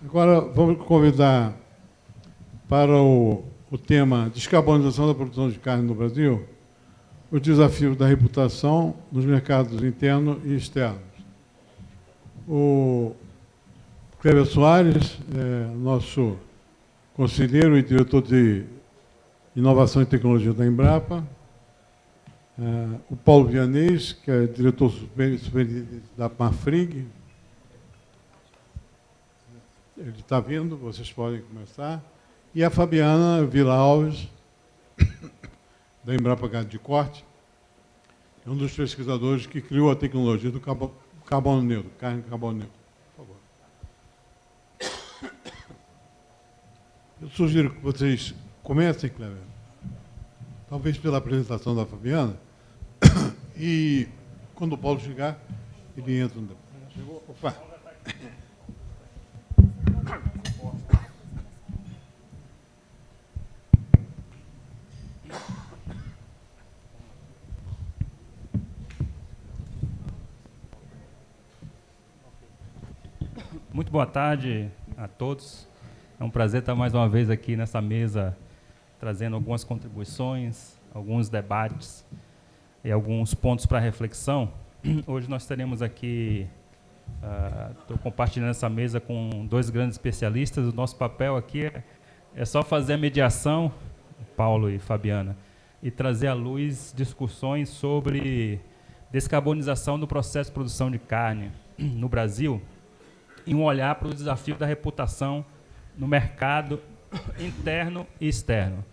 Agora vamos convidar para o tema descarbonização da produção de carne no Brasil, os desafios da reputação nos mercados internos e externos. O Cléber Soares, nosso conselheiro e diretor de Inovação e Tecnologia da Embrapa, o Paulo Vianês, que é diretor superintendente da Marfrig. Ele está vindo, vocês podem começar. E a Fabiana Vila Alves, da Embrapa Gado de Corte, é um dos pesquisadores que criou a tecnologia do carbono neutro, carne carbono neutro. Por favor. Eu sugiro que vocês comecem, Cléber, talvez pela apresentação da Fabiana, e quando o Paulo chegar, ele entra. Chegou? Opa! Muito boa tarde a todos. É um prazer estar mais uma vez aqui nessa mesa, trazendo algumas contribuições, alguns debates e alguns pontos para reflexão. Hoje nós teremos aqui, estou compartilhando essa mesa com dois grandes especialistas. O nosso papel aqui é só fazer a mediação, Paulo e Fabiana, e trazer à luz discussões sobre descarbonização do processo de produção de carne no Brasil, e um olhar para o desafio da reputação no mercado interno e externo.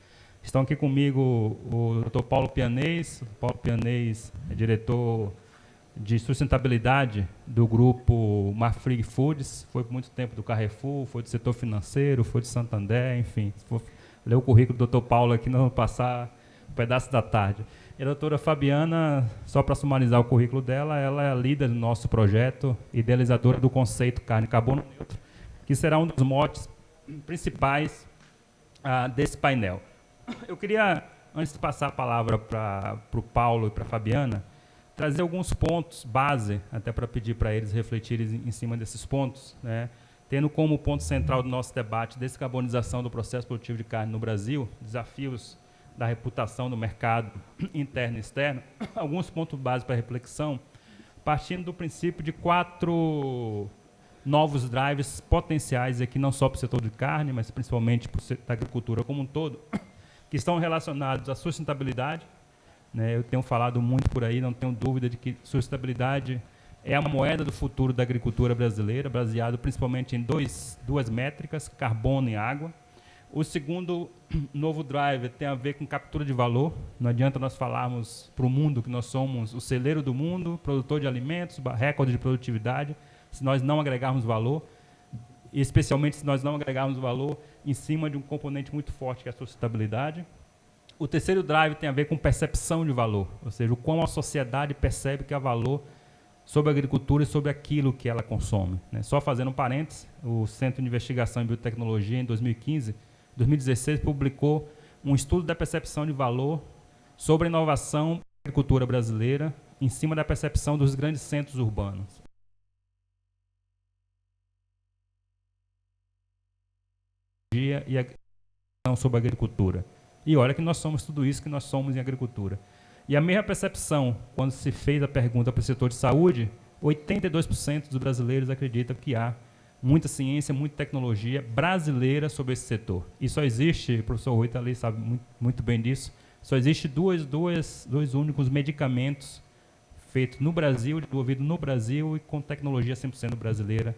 Estão aqui comigo o Dr. Paulo Pianês. O Paulo Pianês é diretor de sustentabilidade do grupo Marfrig Foods, foi por muito tempo do Carrefour, foi do setor financeiro, foi de Santander, enfim. Se for ler o currículo do Dr. Paulo aqui, nós vamos passar um pedaço da tarde. E a doutora Fabiana, só para sumarizar o currículo dela, ela é a líder do nosso projeto, idealizadora do conceito carne carbono neutro, que será um dos motes principais desse painel. Eu queria, antes de passar a palavra para o Paulo e para a Fabiana, trazer alguns pontos base, até para pedir para eles refletirem em cima desses pontos, né? Tendo como ponto central do nosso debate descarbonização do processo produtivo de carne no Brasil, desafios da reputação no mercado interno e externo, alguns pontos básicos para reflexão, partindo do princípio de 4 novos drives potenciais, aqui não só para o setor de carne, mas principalmente para a agricultura como um todo, que estão relacionados à sustentabilidade, né? Eu tenho falado muito por aí, não tenho dúvida de que sustentabilidade é a moeda do futuro da agricultura brasileira, baseado principalmente em duas métricas, carbono e água. O segundo novo driver tem a ver com captura de valor. Não adianta nós falarmos para o mundo que nós somos o celeiro do mundo, produtor de alimentos, recorde de produtividade, se nós não agregarmos valor, e especialmente se nós não agregarmos valor em cima de um componente muito forte que é a sustentabilidade. O terceiro drive tem a ver com percepção de valor, ou seja, o quão a sociedade percebe que há valor sobre a agricultura e sobre aquilo que ela consome, né? Só fazendo um parênteses, o Centro de Investigação em Biotecnologia, em 2016, publicou um estudo da percepção de valor sobre a inovação da agricultura brasileira em cima da percepção dos grandes centros urbanos. E a sobre a agricultura. E olha que nós somos tudo isso que nós somos em agricultura. E a mesma percepção, quando se fez a pergunta para o setor de saúde, 82% dos brasileiros acreditam que há muita ciência, muita tecnologia brasileira sobre esse setor. E só existe, o professor Rui ali sabe muito bem disso, só existe dois únicos medicamentos feitos no Brasil, desenvolvidos no Brasil e com tecnologia 100% brasileira,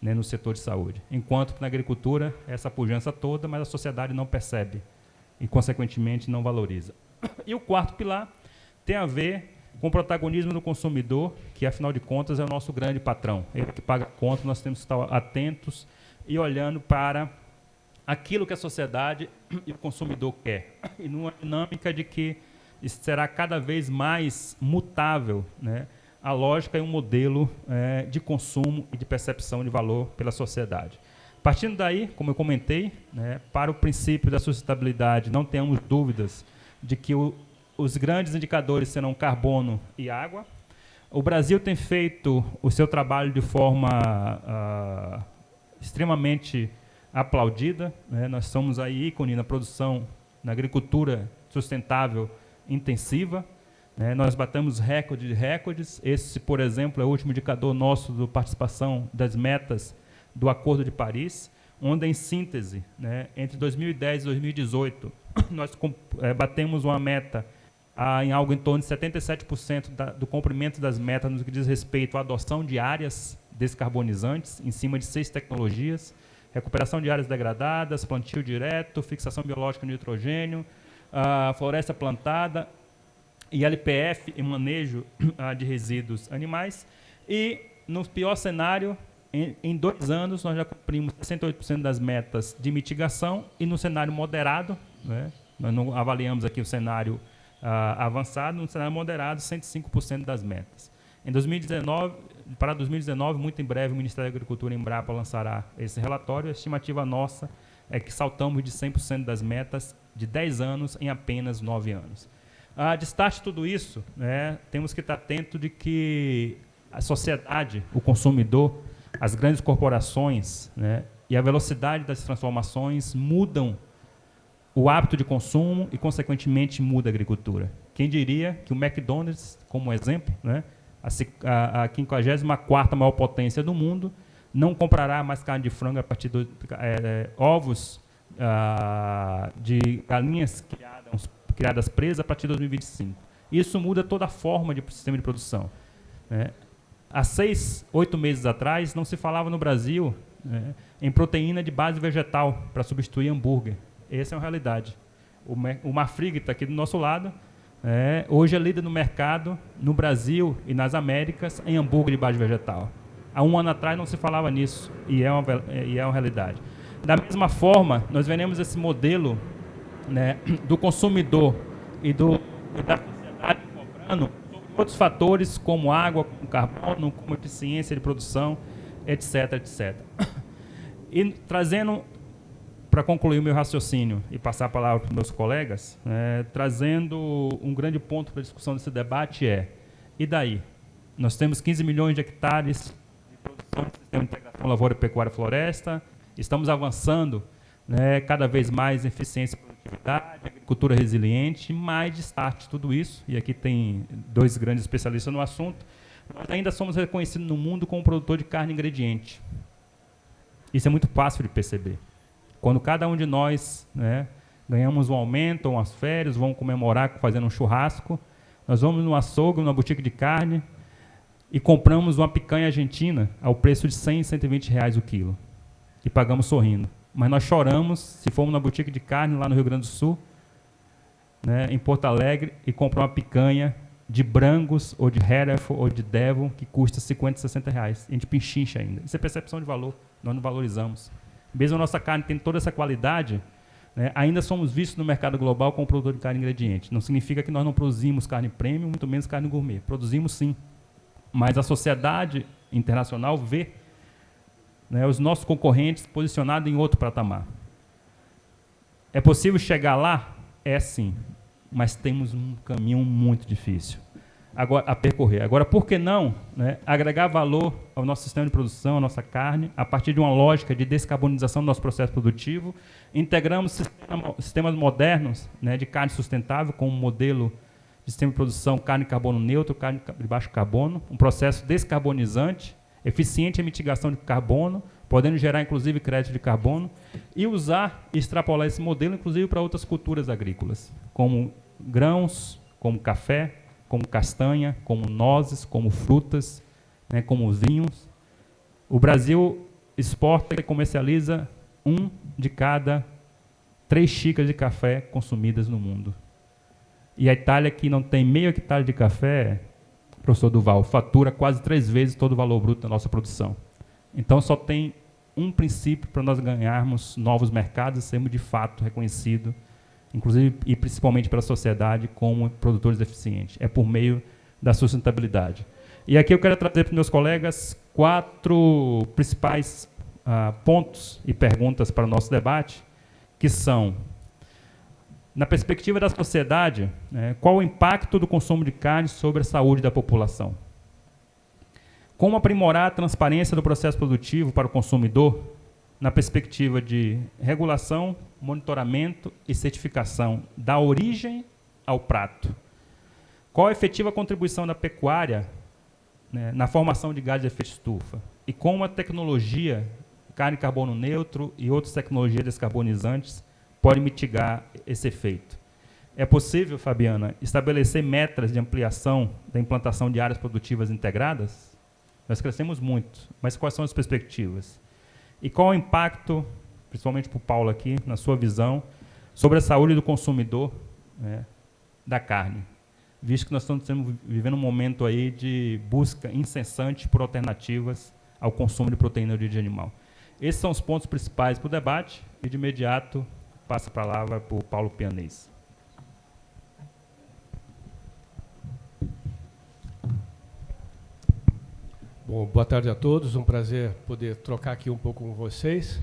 né, no setor de saúde. Enquanto que na agricultura, essa pujança toda, mas a sociedade não percebe e, consequentemente, não valoriza. E o quarto pilar tem a ver com o protagonismo do consumidor, que, afinal de contas, é o nosso grande patrão. Ele que paga a conta, nós temos que estar atentos e olhando para aquilo que a sociedade e o consumidor quer. E numa dinâmica de que será cada vez mais mutável, né, a lógica e um modelo de consumo e de percepção de valor pela sociedade. Partindo daí, como eu comentei, né, para o princípio da sustentabilidade, não temos dúvidas de que os grandes indicadores serão carbono e água. O Brasil tem feito o seu trabalho de forma extremamente aplaudida, né? Nós somos aí ícone na produção, na agricultura sustentável intensiva, né? Nós batemos recorde de recordes. Esse, por exemplo, é o último indicador nosso de participação das metas do Acordo de Paris, onde, em síntese, né, entre 2010 e 2018, nós batemos uma meta em algo em torno de 77% do cumprimento das metas no que diz respeito à adoção de áreas descarbonizantes, em cima de 6 tecnologias: recuperação de áreas degradadas, plantio direto, fixação biológica de nitrogênio, floresta plantada, e LPF e manejo de resíduos animais. E, no pior cenário, em 2 anos, nós já cumprimos 68% das metas de mitigação, e no cenário moderado, né, nós não avaliamos aqui o cenário avançado, no cenário moderado, 105% das metas. Em 2019, para 2019, muito em breve, o Ministério da Agricultura, Embrapa, lançará esse relatório. A estimativa nossa é que saltamos de 100% das metas de 10 anos em apenas 9 anos. Destaque tudo isso, né, temos que estar atento de que a sociedade, o consumidor, as grandes corporações, né, e a velocidade das transformações mudam o hábito de consumo e, consequentemente, muda a agricultura. Quem diria que o McDonald's, como exemplo, né, a 54ª maior potência do mundo, não comprará mais carne de frango a partir de ovos de galinhas criadas presas a partir de 2025. Isso muda toda a forma de sistema de produção, né? Há 6, 8 meses atrás, não se falava no Brasil, né, em proteína de base vegetal para substituir hambúrguer. Essa é uma realidade. O Marfrig está aqui do nosso lado, hoje é líder no mercado, no Brasil e nas Américas, em hambúrguer de base vegetal. Há 1 ano atrás não se falava nisso, e é uma realidade. Da mesma forma, nós veremos esse modelo, né, do consumidor e da sociedade cobrando sobre outros fatores, como água, como carbono, como eficiência de produção, etc, etc. E trazendo, para concluir o meu raciocínio e passar a palavra para os meus colegas, trazendo um grande ponto para a discussão desse debate e daí? Nós temos 15 milhões de hectares de produção de sistema de integração lavoura, pecuária e floresta, estamos avançando, né, cada vez mais em eficiência e produtividade, agricultura resiliente, mais destaque de tudo isso, e aqui tem 2 grandes especialistas no assunto. Nós ainda somos reconhecidos no mundo como produtor de carne ingrediente. Isso é muito fácil de perceber. Quando cada um de nós, né, ganhamos um aumento, ou umas férias, vamos comemorar fazendo um churrasco, nós vamos no açougue, numa boutique de carne, e compramos uma picanha argentina ao preço de 100, 120 reais o quilo. E pagamos sorrindo. Mas nós choramos se formos na boutique de carne lá no Rio Grande do Sul, né, em Porto Alegre, e comprar uma picanha de Brangus, ou de Hereford, ou de Devon, que custa 50, 60 reais. A gente pinchincha ainda. Isso é percepção de valor. Nós não valorizamos. Mesmo a nossa carne tendo toda essa qualidade, né, ainda somos vistos no mercado global como produtor de carne ingrediente. Não significa que nós não produzimos carne premium, muito menos carne gourmet. Produzimos sim. Mas a sociedade internacional vê, né, os nossos concorrentes posicionados em outro patamar. É possível chegar lá? É sim, mas temos um caminho muito difícil a percorrer. Agora, por que não, né, agregar valor ao nosso sistema de produção, à nossa carne, a partir de uma lógica de descarbonização do nosso processo produtivo? Integramos sistemas modernos, né, de carne sustentável, com um modelo de sistema de produção carne carbono neutro, carne de baixo carbono, um processo descarbonizante, eficiente em mitigação de carbono, podendo gerar, inclusive, crédito de carbono, e usar e extrapolar esse modelo, inclusive, para outras culturas agrícolas, como grãos, como café, como castanha, como nozes, como frutas, né, como vinhos. O Brasil exporta e comercializa 1 de cada 3 xícaras de café consumidas no mundo. E a Itália, que não tem meio hectare de café, professor Duval, fatura quase 3 vezes todo o valor bruto da nossa produção. Então, só tem um princípio para nós ganharmos novos mercados e sermos, de fato, reconhecidos, inclusive e principalmente pela sociedade, como produtores eficientes. É por meio da sustentabilidade. E aqui eu quero trazer para os meus colegas 4 principais pontos e perguntas para o nosso debate, que são: na perspectiva da sociedade, né, qual o impacto do consumo de carne sobre a saúde da população? Como aprimorar a transparência do processo produtivo para o consumidor, na perspectiva de regulação, monitoramento e certificação da origem ao prato. Qual a efetiva contribuição da pecuária, né, na formação de gás de efeito estufa? E como a tecnologia, carne e carbono neutro e outras tecnologias descarbonizantes, pode mitigar esse efeito? É possível, Fabiana, estabelecer metas de ampliação da implantação de áreas produtivas integradas? Nós crescemos muito, mas quais são as perspectivas? E qual o impacto, principalmente para o Paulo aqui, na sua visão, sobre a saúde do consumidor, né, da carne? Visto que nós estamos vivendo um momento aí de busca incessante por alternativas ao consumo de proteína de origem animal. Esses são os pontos principais para o debate e, de imediato, passa a palavra para o Paulo Pianês. Bom, boa tarde a todos, um prazer poder trocar aqui um pouco com vocês.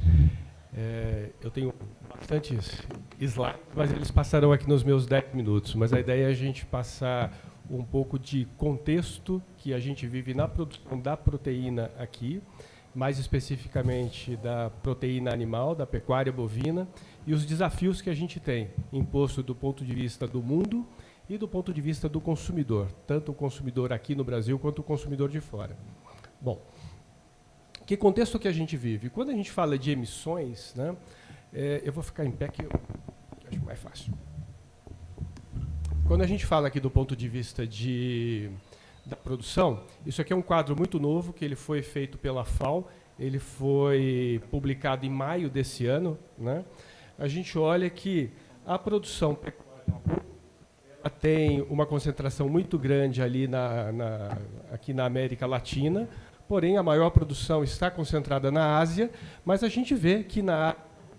Eu tenho bastantes slides, mas eles passarão aqui nos meus 10 minutos. Mas a ideia é a gente passar um pouco de contexto que a gente vive na produção da proteína aqui, mais especificamente da proteína animal, da pecuária bovina, e os desafios que a gente tem imposto do ponto de vista do mundo e do ponto de vista do consumidor, tanto o consumidor aqui no Brasil quanto o consumidor de fora. Bom, que contexto que a gente vive? Quando a gente fala de emissões, né, eu vou ficar em pé que eu acho mais fácil. Quando a gente fala aqui do ponto de vista da produção, isso aqui é um quadro muito novo, que ele foi feito pela FAO, ele foi publicado em maio desse ano, né? A gente olha que a produção pecuária tem uma concentração muito grande ali aqui na América Latina, porém a maior produção está concentrada na Ásia, mas a gente vê que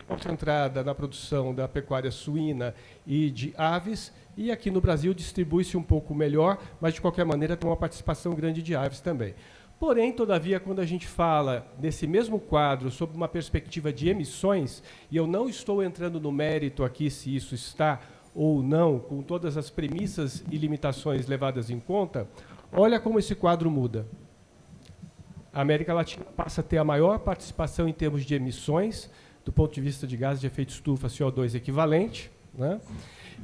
concentrada na produção da pecuária suína e de aves, e aqui no Brasil distribui-se um pouco melhor, mas de qualquer maneira tem uma participação grande de aves também. Porém, todavia, quando a gente fala nesse mesmo quadro sobre uma perspectiva de emissões, e eu não estou entrando no mérito aqui se isso está ou não, com todas as premissas e limitações levadas em conta, olha como esse quadro muda. A América Latina passa a ter a maior participação em termos de emissões, do ponto de vista de gases de efeito estufa, CO2 equivalente, né?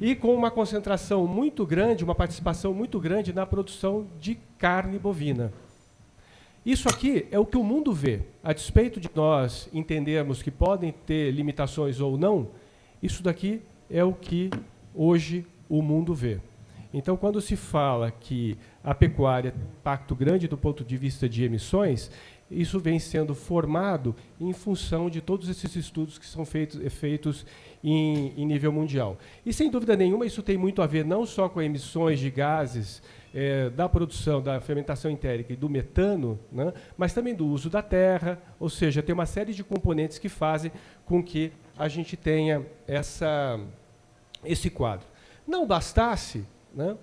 E com uma concentração muito grande, uma participação muito grande na produção de carne bovina. Isso aqui é o que o mundo vê. A despeito de nós entendermos que podem ter limitações ou não, isso daqui é o que hoje o mundo vê. Então, quando se fala que a pecuária tem um impacto grande do ponto de vista de emissões, isso vem sendo formado em função de todos esses estudos que são feitos em nível mundial. E, sem dúvida nenhuma, isso tem muito a ver não só com emissões de gases da produção, da fermentação entérica e do metano, né, mas também do uso da terra, ou seja, tem uma série de componentes que fazem com que a gente tenha esse quadro. Não bastasse, né,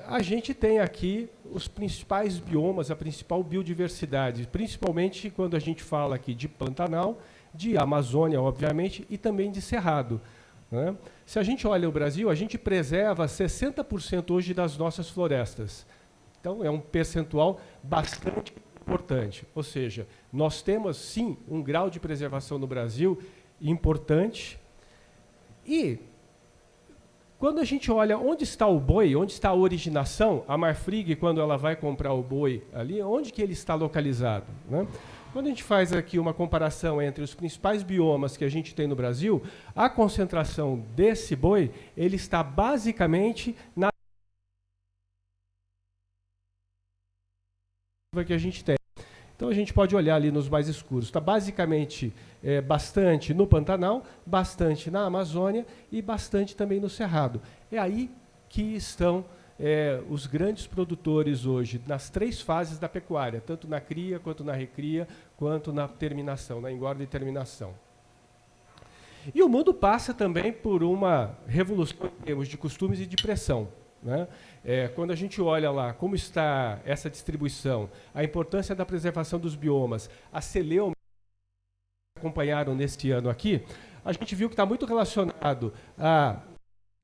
a gente tem aqui os principais biomas, a principal biodiversidade, principalmente quando a gente fala aqui de Pantanal, de Amazônia, obviamente, e também de Cerrado, né? Se a gente olha o Brasil, a gente preserva 60% hoje das nossas florestas. Então, é um percentual bastante importante. Ou seja, nós temos, sim, um grau de preservação no Brasil importante. E quando a gente olha onde está o boi, onde está a originação, a Marfrig, quando ela vai comprar o boi ali, onde que ele está localizado, né? Quando a gente faz aqui uma comparação entre os principais biomas que a gente tem no Brasil, a concentração desse boi, ele está basicamente na que a gente tem. Então a gente pode olhar ali nos mais escuros. Está basicamente bastante no Pantanal, bastante na Amazônia e bastante também no Cerrado. É aí que estão os grandes produtores hoje, nas 3 fases da pecuária, tanto na cria, quanto na recria, quanto na terminação, na engorda e terminação. E o mundo passa também por uma revolução em termos de costumes e de pressão, né? Quando a gente olha lá como está essa distribuição, a importância da preservação dos biomas, a celeuma que acompanharam neste ano aqui, a gente viu que está muito relacionado a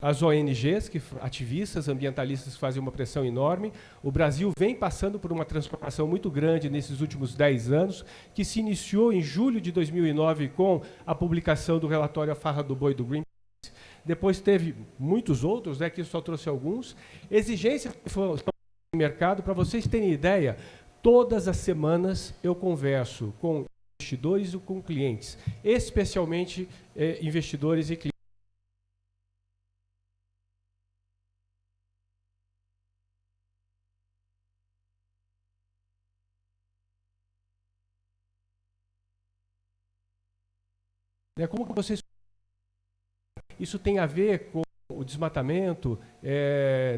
as ONGs, ativistas, ambientalistas que fazem uma pressão enorme. O Brasil vem passando por uma transformação muito grande nesses últimos 10 anos, que se iniciou em julho de 2009 com a publicação do relatório A Farra do Boi do Greenpeace. Depois teve muitos outros, né, que eu só trouxe alguns. Exigências que estão no mercado, para vocês terem ideia, todas as semanas eu converso com investidores e com clientes, especialmente investidores e clientes. Como que vocês... Isso tem a ver com o desmatamento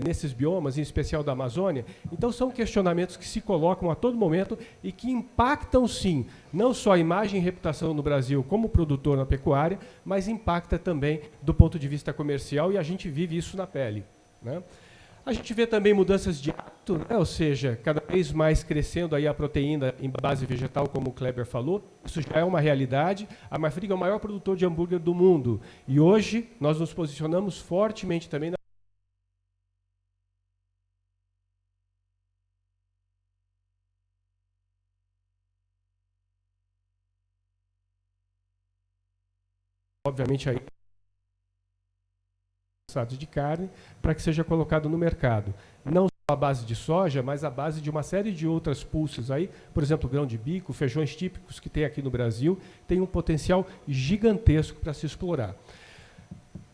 nesses biomas, em especial da Amazônia? Então, são questionamentos que se colocam a todo momento e que impactam, sim, não só a imagem e reputação no Brasil como produtor na pecuária, mas impacta também do ponto de vista comercial, e a gente vive isso na pele, né? A gente vê também mudanças de hábito, né? Ou seja, cada vez mais crescendo aí a proteína em base vegetal, como o Kleber falou. Isso já é uma realidade. A Marfrig é o maior produtor de hambúrguer do mundo. E hoje nós nos posicionamos fortemente também na... Obviamente aí de carne, para que seja colocado no mercado. Não só a base de soja, mas a base de uma série de outras pulses aí, por exemplo, grão de bico, feijões típicos que tem aqui no Brasil, tem um potencial gigantesco para se explorar.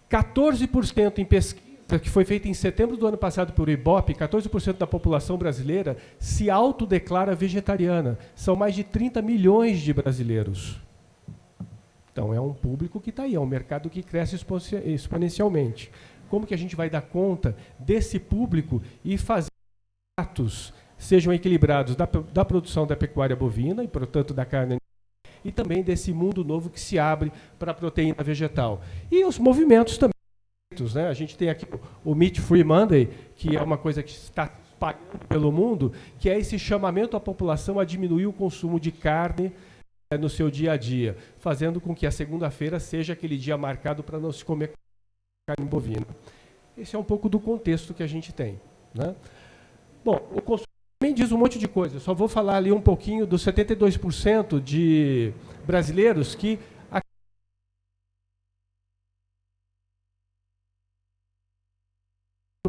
14% em pesquisa que foi feita em setembro do ano passado por Ibope, 14% da população brasileira se autodeclara vegetariana. São mais de 30 milhões de brasileiros. Então, é um público que está aí, é um mercado que cresce exponencialmente. Como que a gente vai dar conta desse público e fazer que os pratos sejam equilibrados da produção da pecuária bovina e, portanto, da carne, e também desse mundo novo que se abre para a proteína vegetal. E os movimentos também, né? A gente tem aqui o Meat Free Monday, que é uma coisa que está espalhando pelo mundo, que é esse chamamento à população a diminuir o consumo de carne no seu dia a dia, fazendo com que a segunda-feira seja aquele dia marcado para não se comer carne bovina. Esse é um pouco do contexto que a gente tem, né? Bom, o consumo também diz um monte de coisa. Eu só vou falar ali um pouquinho dos 72% de brasileiros que a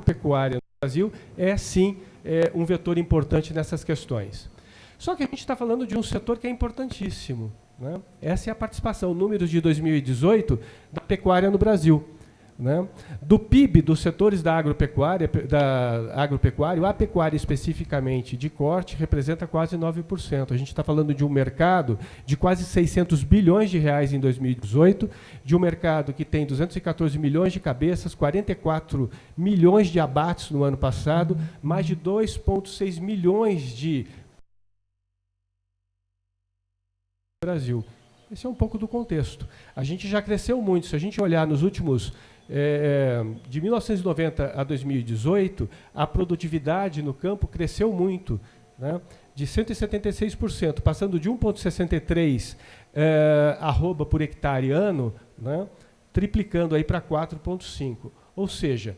pecuária no Brasil é, sim, um vetor importante nessas questões. Só que a gente está falando de um setor que é importantíssimo, né? Essa é a participação, números de 2018, da pecuária no Brasil, né? Do PIB dos setores da agropecuária, a pecuária especificamente de corte representa quase 9%. A gente está falando de um mercado de quase 600 bilhões de reais em 2018, de um mercado que tem 214 milhões de cabeças, 44 milhões de abates no ano passado, mais de 2,6 milhões de Brasil. Esse é um pouco do contexto. A gente já cresceu muito. Se a gente olhar nos últimos... de 1990 a 2018, a produtividade no campo cresceu muito, né? De 176%, passando de 1,63 arroba por hectare ano, né? Triplicando aí para 4,5. Ou seja,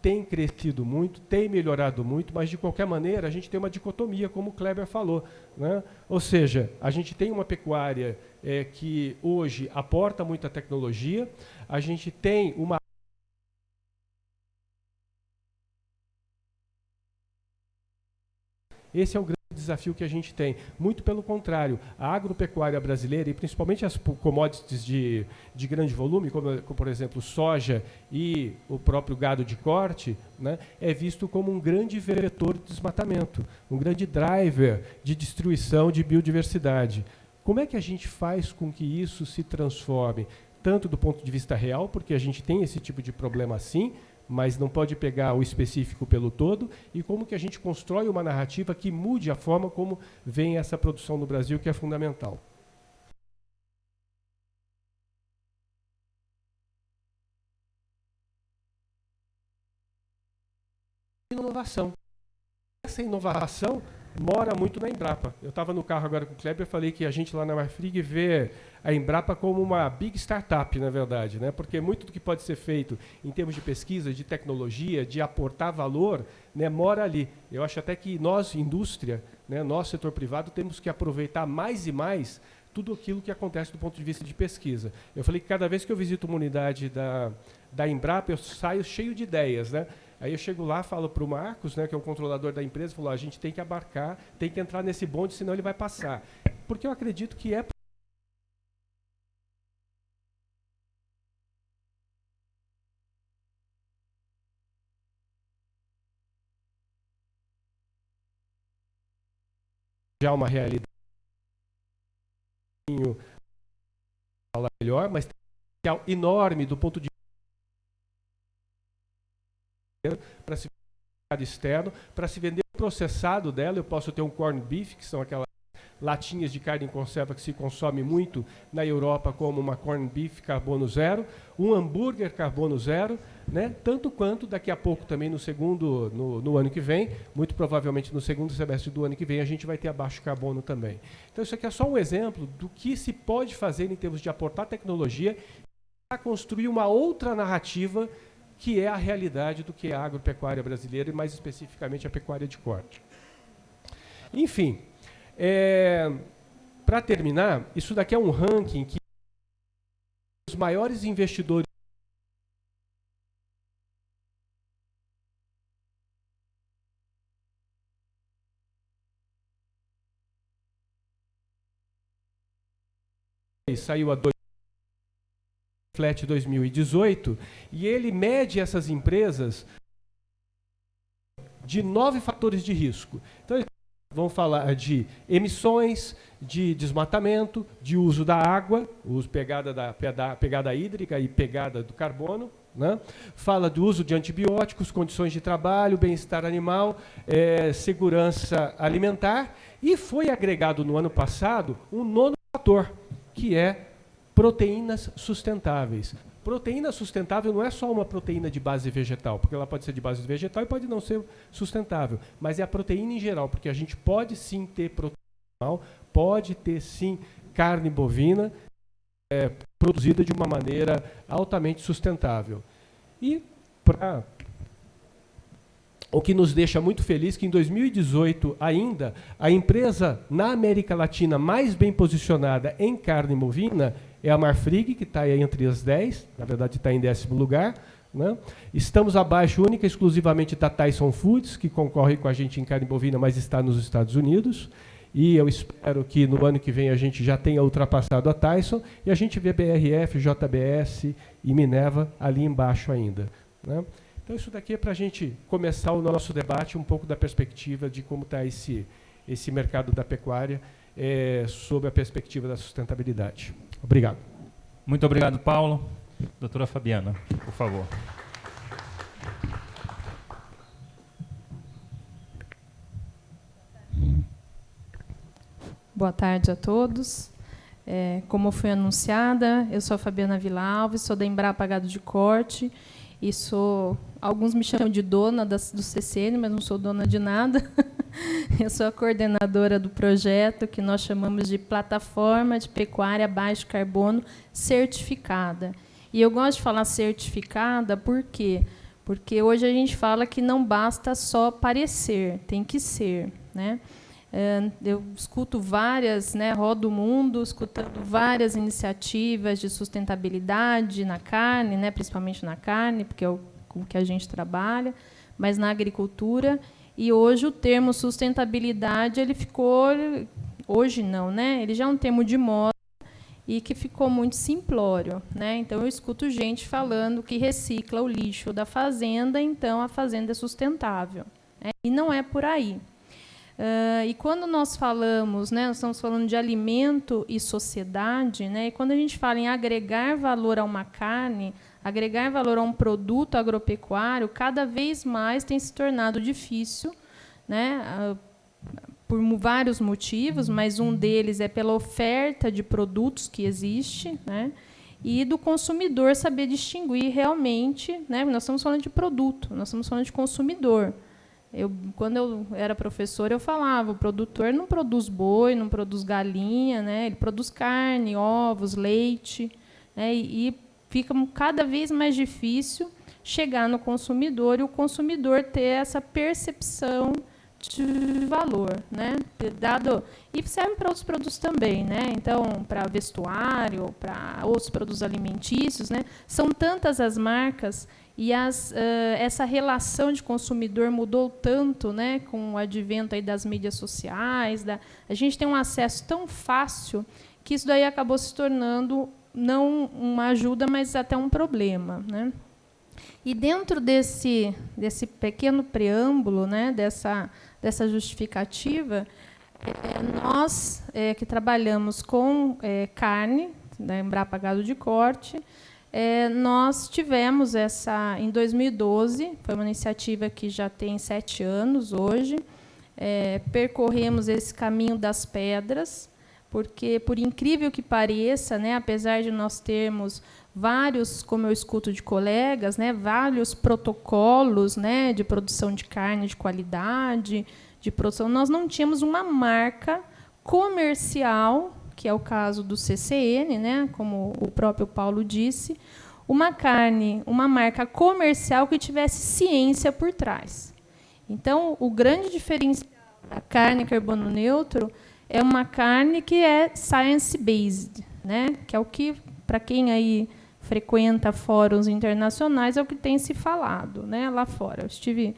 tem crescido muito, tem melhorado muito, mas de qualquer maneira a gente tem uma dicotomia, como o Kleber falou, né? Ou seja, a gente tem uma pecuária que hoje aporta muita tecnologia, a gente tem uma... Esse é o grande desafio que a gente tem. Muito pelo contrário, a agropecuária brasileira, e principalmente as commodities de grande volume, como por exemplo soja e o próprio gado de corte, né, é visto como um grande vetor de desmatamento, um grande driver de destruição de biodiversidade. Como é que a gente faz com que isso se transforme? Tanto do ponto de vista real, porque a gente tem esse tipo de problema sim, mas não pode pegar o específico pelo todo, e como que a gente constrói uma narrativa que mude a forma como vem essa produção no Brasil, que é fundamental. Inovação. Essa inovação mora muito na Embrapa. Eu estava no carro agora com o Kleber e falei que a gente lá na Marfrig vê a Embrapa como uma big startup, na verdade, né? Porque muito do que pode ser feito em termos de pesquisa, de tecnologia, de aportar valor, né, mora ali. Eu acho até que nós, indústria, né, nós, setor privado, temos que aproveitar mais e mais tudo aquilo que acontece do ponto de vista de pesquisa. Eu falei que cada vez que eu visito uma unidade da Embrapa, eu saio cheio de ideias, né? Aí eu chego lá, falo para o Marcos, né, que é o controlador da empresa, falou, a gente tem que abarcar, tem que entrar nesse bonde, senão ele vai passar. Porque eu acredito que é já uma realidade melhor, mas tem um potencial enorme do ponto de vista para se vender externo, para se vender o processado dela. Eu posso ter um corn beef, que são aquelas latinhas de carne em conserva que se consome muito na Europa, como uma corn beef carbono zero, um hambúrguer carbono zero, né? Tanto quanto daqui a pouco também no ano que vem, muito provavelmente no segundo semestre do ano que vem, a gente vai ter abaixo carbono também. Então isso aqui é só um exemplo do que se pode fazer em termos de aportar tecnologia para construir uma outra narrativa que é a realidade do que é a agropecuária brasileira e mais especificamente a pecuária de corte. Enfim, para terminar, isso daqui é um ranking que os maiores investidores saiu a Flat 2018 e ele mede essas empresas de 9 fatores de risco. Então, vão falar de emissões, de desmatamento, de uso da água, pegada hídrica e pegada do carbono, né? Fala do uso de antibióticos, condições de trabalho, bem-estar animal, segurança alimentar, e foi agregado no ano passado um nono fator, que é proteínas sustentáveis. Proteína sustentável não é só uma proteína de base vegetal, porque ela pode ser de base vegetal e pode não ser sustentável, mas é a proteína em geral, porque a gente pode sim ter proteína animal, pode ter sim carne bovina produzida de uma maneira altamente sustentável. E o que nos deixa muito feliz que em 2018 ainda a empresa na América Latina mais bem posicionada em carne bovina é a Marfrig, que está entre as 10, na verdade está em 10º lugar, né? Estamos abaixo única e exclusivamente da Tyson Foods, que concorre com a gente em carne bovina, mas está nos Estados Unidos. E eu espero que no ano que vem a gente já tenha ultrapassado a Tyson e a gente vê BRF, JBS e Minerva ali embaixo ainda, né? Então isso daqui é para a gente começar o nosso debate um pouco da perspectiva de como está esse mercado da pecuária sob a perspectiva da sustentabilidade. Obrigado. Muito obrigado, Paulo. Doutora Fabiana, por favor. Boa tarde a todos. Como foi anunciada, eu sou a Fabiana Vila Alves, sou da Embrapa Gado de Corte e alguns me chamam de dona do CCN, mas não sou dona de nada. Eu sou a coordenadora do projeto que nós chamamos de Plataforma de Pecuária Baixo Carbono Certificada. E eu gosto de falar certificada por quê? Porque hoje a gente fala que não basta só parecer, tem que ser, né? Eu escuto várias, rodo o mundo, escutando várias iniciativas de sustentabilidade na carne, principalmente na carne, porque é com que a gente trabalha, mas na agricultura. E hoje o termo sustentabilidade ele ficou, hoje não, ele já é um termo de moda e que ficou muito simplório, Então eu escuto gente falando que recicla o lixo da fazenda, então a fazenda é sustentável, E não é por aí. E quando nós falamos, nós estamos falando de alimento e sociedade, e quando a gente fala em agregar valor a uma carne, agregar valor a um produto agropecuário, cada vez mais tem se tornado difícil, por vários motivos, mas um deles é pela oferta de produtos que existe, e do consumidor saber distinguir realmente, nós estamos falando de produto, nós estamos falando de consumidor. Quando eu era professora, eu falava, o produtor não produz boi, não produz galinha, né? Ele produz carne, ovos, leite, né? E fica cada vez mais difícil chegar no consumidor e o consumidor ter essa percepção de valor, né? E serve para outros produtos também, né? Então, para vestuário, para outros produtos alimentícios, né? São tantas as marcas e essa relação de consumidor mudou tanto, né? Com o advento aí das mídias sociais, a gente tem um acesso tão fácil que isso daí acabou se tornando não uma ajuda, mas até um problema, né? E dentro desse pequeno preâmbulo, né, dessa justificativa, nós que trabalhamos com carne, da Embrapa Gado de Corte, nós tivemos em 2012, foi uma iniciativa que já tem 7 anos hoje, percorremos esse caminho das pedras, porque, por incrível que pareça, né, apesar de nós termos vários, como eu escuto de colegas, né, vários protocolos, né, de produção de carne de qualidade, de produção, nós não tínhamos uma marca comercial, que é o caso do CCN, né, como o próprio Paulo disse, uma marca comercial que tivesse ciência por trás. Então, o grande diferencial da carne carbono neutro é uma carne que é science-based, né, que é o que, para quem aí frequenta fóruns internacionais, é o que tem se falado, né, lá fora. Eu estive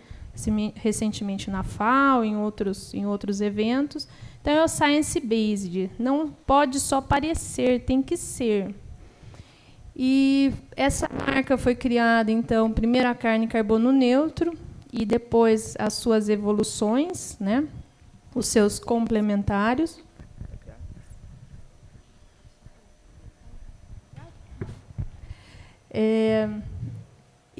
recentemente na FAO, em outros eventos. Então, é o science-based. Não pode só parecer, tem que ser. E essa marca foi criada, então, primeiro a carne carbono neutro e depois as suas evoluções, né, os seus complementários.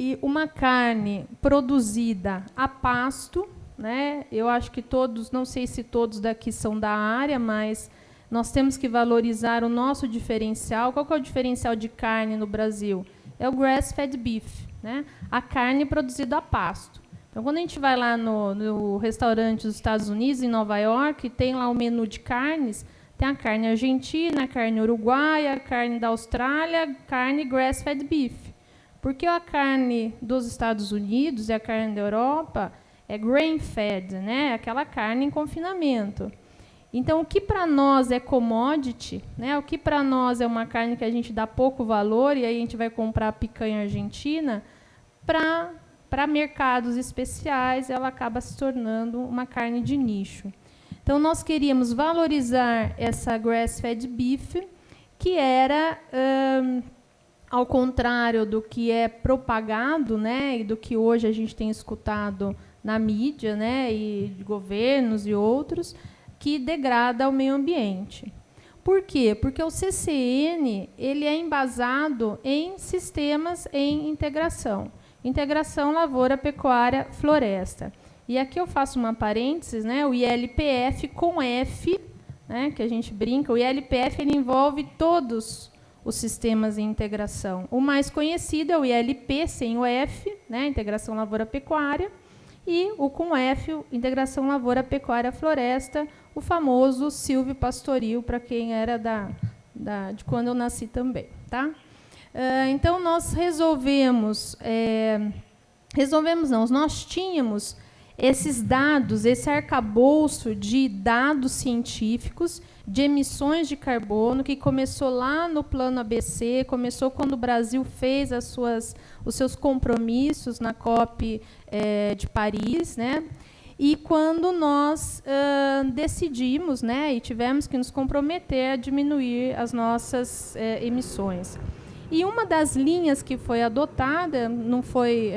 E uma carne produzida a pasto, né? Eu acho que todos, não sei se todos daqui são da área, mas nós temos que valorizar o nosso diferencial. Qual que é o diferencial de carne no Brasil? É o grass-fed beef, né? A carne produzida a pasto. Então, quando a gente vai lá no restaurante dos Estados Unidos, em Nova York, tem lá o menu de carnes, tem a carne argentina, a carne uruguaia, a carne da Austrália, carne grass-fed beef. Porque a carne dos Estados Unidos e a carne da Europa é grain-fed, né? Aquela carne em confinamento. Então, o que para nós é commodity, né? O que para nós é uma carne que a gente dá pouco valor, e aí a gente vai comprar a picanha argentina, para mercados especiais, ela acaba se tornando uma carne de nicho. Então, nós queríamos valorizar essa grass-fed beef, que era, ao contrário do que é propagado, né, e do que hoje a gente tem escutado na mídia, né, e de governos e outros, que degrada o meio ambiente. Por quê? Porque o CCN ele é embasado em sistemas em integração. Integração lavoura, pecuária, floresta. E aqui eu faço uma parênteses, né, o ILPF com F, né, que a gente brinca, o ILPF ele envolve todos os sistemas em integração. O mais conhecido é o ILP sem o F, né, integração lavoura-pecuária, e o com F, integração lavoura-pecuária-floresta, o famoso silvio-pastoril, para quem era de quando eu nasci também. Tá? Então, nós nós tínhamos esses dados, esse arcabouço de dados científicos, de emissões de carbono, que começou lá no Plano ABC, começou quando o Brasil fez os seus compromissos na COP de Paris, né? E quando nós decidimos, né, e tivemos que nos comprometer a diminuir as nossas emissões. E uma das linhas que foi adotada, não foi...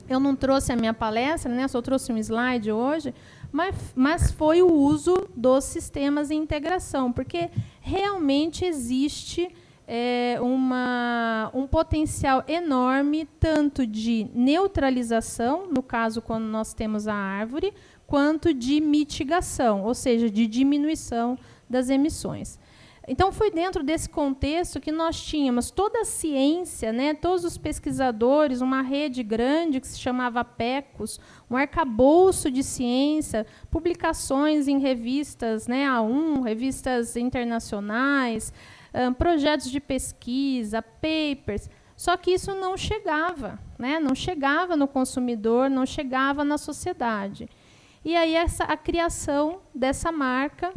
eu não trouxe a minha palestra, né, só trouxe um slide hoje, mas foi o uso dos sistemas de integração, porque realmente existe um potencial enorme, tanto de neutralização, no caso, quando nós temos a árvore, quanto de mitigação, ou seja, de diminuição das emissões. Então, foi dentro desse contexto que nós tínhamos toda a ciência, né, todos os pesquisadores, uma rede grande que se chamava PECOS, um arcabouço de ciência, publicações em revistas, né, A1, revistas internacionais, projetos de pesquisa, papers. Só que isso não chegava, né, não chegava no consumidor, não chegava na sociedade. E aí a criação dessa marca,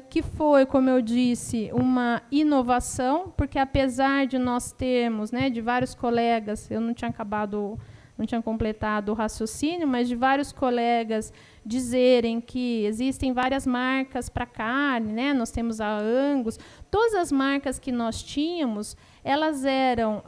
que foi, como eu disse, uma inovação, porque apesar de nós termos, né, de vários colegas, eu não tinha completado o raciocínio, mas de vários colegas dizerem que existem várias marcas para carne, né, nós temos a Angus, todas as marcas que nós tínhamos, elas eram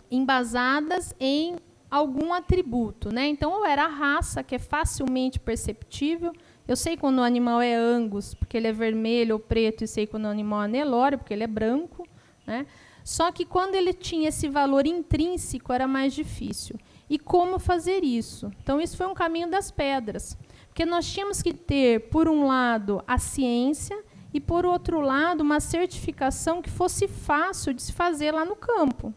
embasadas em algum atributo, né? Então, ou era a raça, que é facilmente perceptível. Eu sei quando o animal é Angus, porque ele é vermelho ou preto, e sei quando o animal é Nelore, porque ele é branco, né? Só que quando ele tinha esse valor intrínseco, era mais difícil. E como fazer isso? Então, isso foi um caminho das pedras. Porque nós tínhamos que ter, por um lado, a ciência, e, por outro lado, uma certificação que fosse fácil de se fazer lá no campo.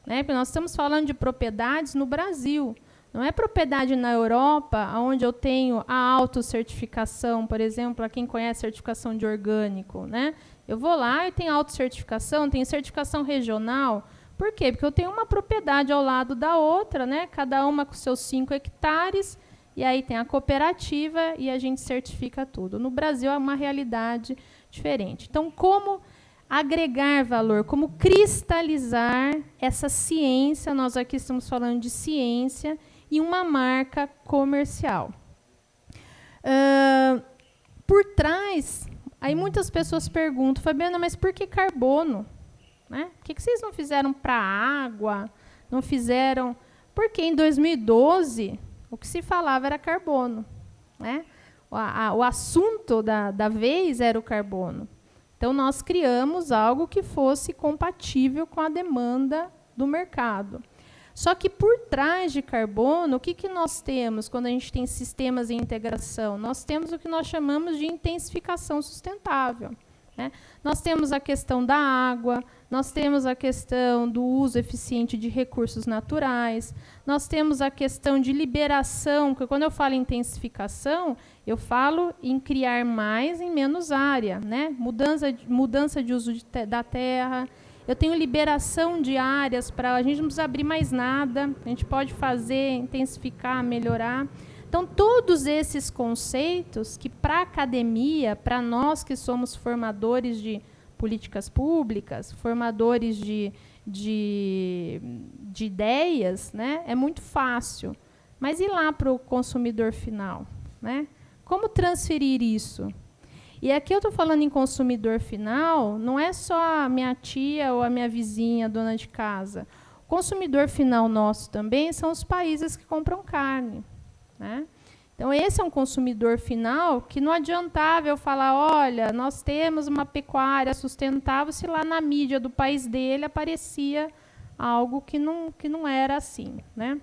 Né? Porque nós estamos falando de propriedades no Brasil. Não é propriedade na Europa, onde eu tenho a autocertificação, por exemplo, para quem conhece certificação de orgânico. Né? Eu vou lá e tenho autocertificação, tenho certificação regional. Por quê? Porque eu tenho uma propriedade ao lado da outra, né? Cada uma com seus 5 hectares, e aí tem a cooperativa e a gente certifica tudo. No Brasil é uma realidade diferente. Então, como agregar valor, como cristalizar essa ciência, nós aqui estamos falando de ciência, em uma marca comercial. Por trás, aí muitas pessoas perguntam, Fabiana, mas por que carbono? Né? Por que vocês não fizeram para água? Não fizeram... Porque em 2012, o que se falava era carbono. Né? O assunto da vez era o carbono. Então, nós criamos algo que fosse compatível com a demanda do mercado. Só que, por trás de carbono, o que nós temos quando a gente tem sistemas em integração? Nós temos o que nós chamamos de intensificação sustentável. Né? Nós temos a questão da água, nós temos a questão do uso eficiente de recursos naturais, nós temos a questão de liberação, que quando eu falo em intensificação, eu falo em criar mais em menos área, né? Mudança de uso da terra, eu tenho liberação de áreas, para a gente não precisa abrir mais nada, a gente pode fazer, intensificar, melhorar. Então, todos esses conceitos que, para a academia, para nós que somos formadores de políticas públicas, formadores de ideias, né, é muito fácil. Mas e lá para o consumidor final? Né? Como transferir isso? E aqui eu estou falando em consumidor final, não é só a minha tia ou a minha vizinha, dona de casa. O consumidor final nosso também são os países que compram carne. Né? Então, esse é um consumidor final que não adiantava eu falar, olha, nós temos uma pecuária sustentável, se lá na mídia do país dele aparecia algo que não era assim. Né?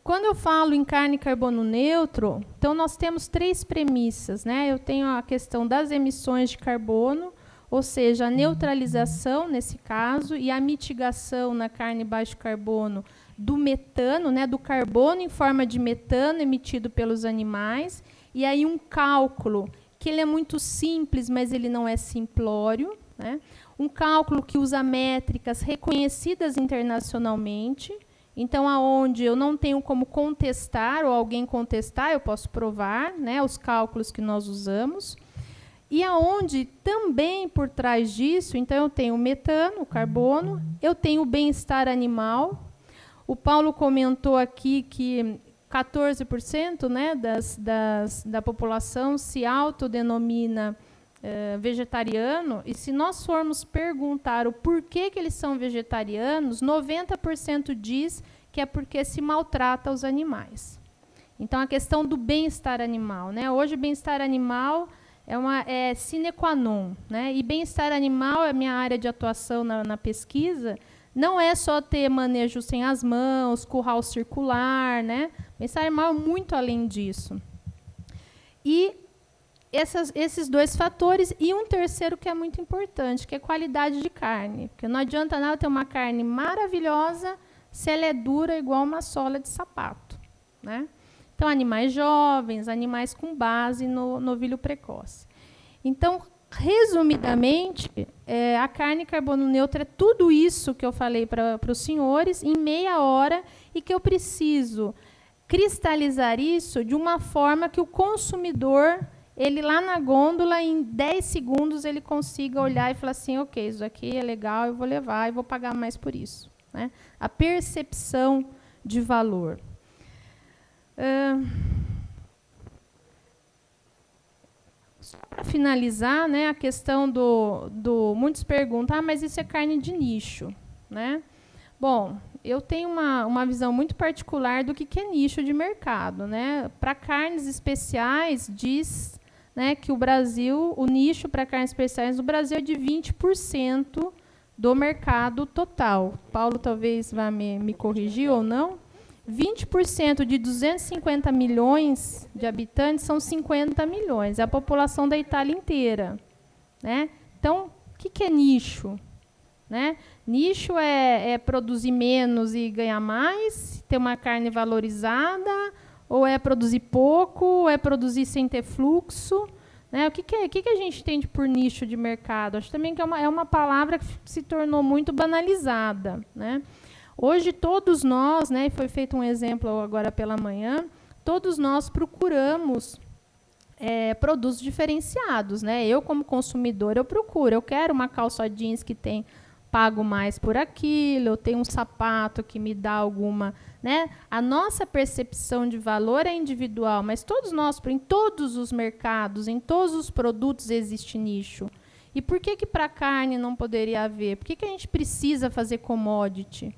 Quando eu falo em carne e carbono neutro, então nós temos 3 premissas. Né? Eu tenho a questão das emissões de carbono, ou seja, a neutralização, nesse caso, e a mitigação na carne baixo carbono do metano, né, do carbono em forma de metano emitido pelos animais, e aí um cálculo que ele é muito simples, mas ele não é simplório, né? Um cálculo que usa métricas reconhecidas internacionalmente, então aonde eu não tenho como contestar ou alguém contestar, eu posso provar, né, os cálculos que nós usamos. E aonde também por trás disso, então eu tenho o metano, o carbono, eu tenho o bem-estar animal. O Paulo comentou aqui que 14%, né, da população se autodenomina vegetariano, e se nós formos perguntar o porquê que eles são vegetarianos, 90% diz que é porque se maltrata os animais. Então, a questão do bem-estar animal. Né? Hoje, o bem-estar animal é sine qua non. Né? E bem-estar animal é a minha área de atuação na pesquisa. Não é só ter manejo sem as mãos, curral circular, né? Bem-estar animal é muito além disso. E esses dois fatores, e um terceiro que é muito importante, que é qualidade de carne. Porque não adianta nada ter uma carne maravilhosa se ela é dura igual uma sola de sapato, né? Então, animais jovens, animais com base no novilho precoce. Então, resumidamente, a carne carbono neutro é tudo isso que eu falei para os senhores em meia hora, e que eu preciso cristalizar isso de uma forma que o consumidor, ele lá na gôndola, em 10 segundos, ele consiga olhar e falar assim, ok, isso aqui é legal, eu vou levar e vou pagar mais por isso, né? A percepção de valor. Só para finalizar, né, a questão muitos perguntam, mas isso é carne de nicho, né? Bom, eu tenho uma visão muito particular do que é nicho de mercado, né? Para carnes especiais, diz, né, que o nicho para carnes especiais no Brasil é de 20% do mercado total. Paulo talvez vá me corrigir ou não. 20% de 250 milhões de habitantes são 50 milhões. É a população da Itália inteira, né? Então, o que é nicho? Né? Nicho é produzir menos e ganhar mais, ter uma carne valorizada, ou é produzir pouco, ou é produzir sem ter fluxo, né? O que a gente entende por nicho de mercado? Acho também que é uma palavra que se tornou muito banalizada, né? Hoje, todos nós, né, foi feito um exemplo agora pela manhã, todos nós procuramos produtos diferenciados, né? Eu, como consumidor, eu quero uma calça jeans que tem pago mais por aquilo, eu tenho um sapato que me dá alguma, né? A nossa percepção de valor é individual, mas todos nós, em todos os mercados, em todos os produtos existe nicho. E por que para a carne não poderia haver? Por que a gente precisa fazer commodity?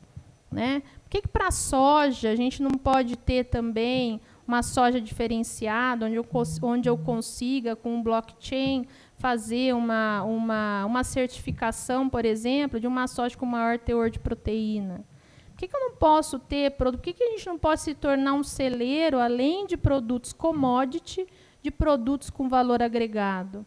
Né? Por que para a soja a gente não pode ter também uma soja diferenciada, onde eu consiga, com um blockchain, fazer uma certificação, por exemplo, de uma soja com maior teor de proteína? Por que eu não posso ter produto? Por que a gente não pode se tornar um celeiro, além de produtos commodity, de produtos com valor agregado?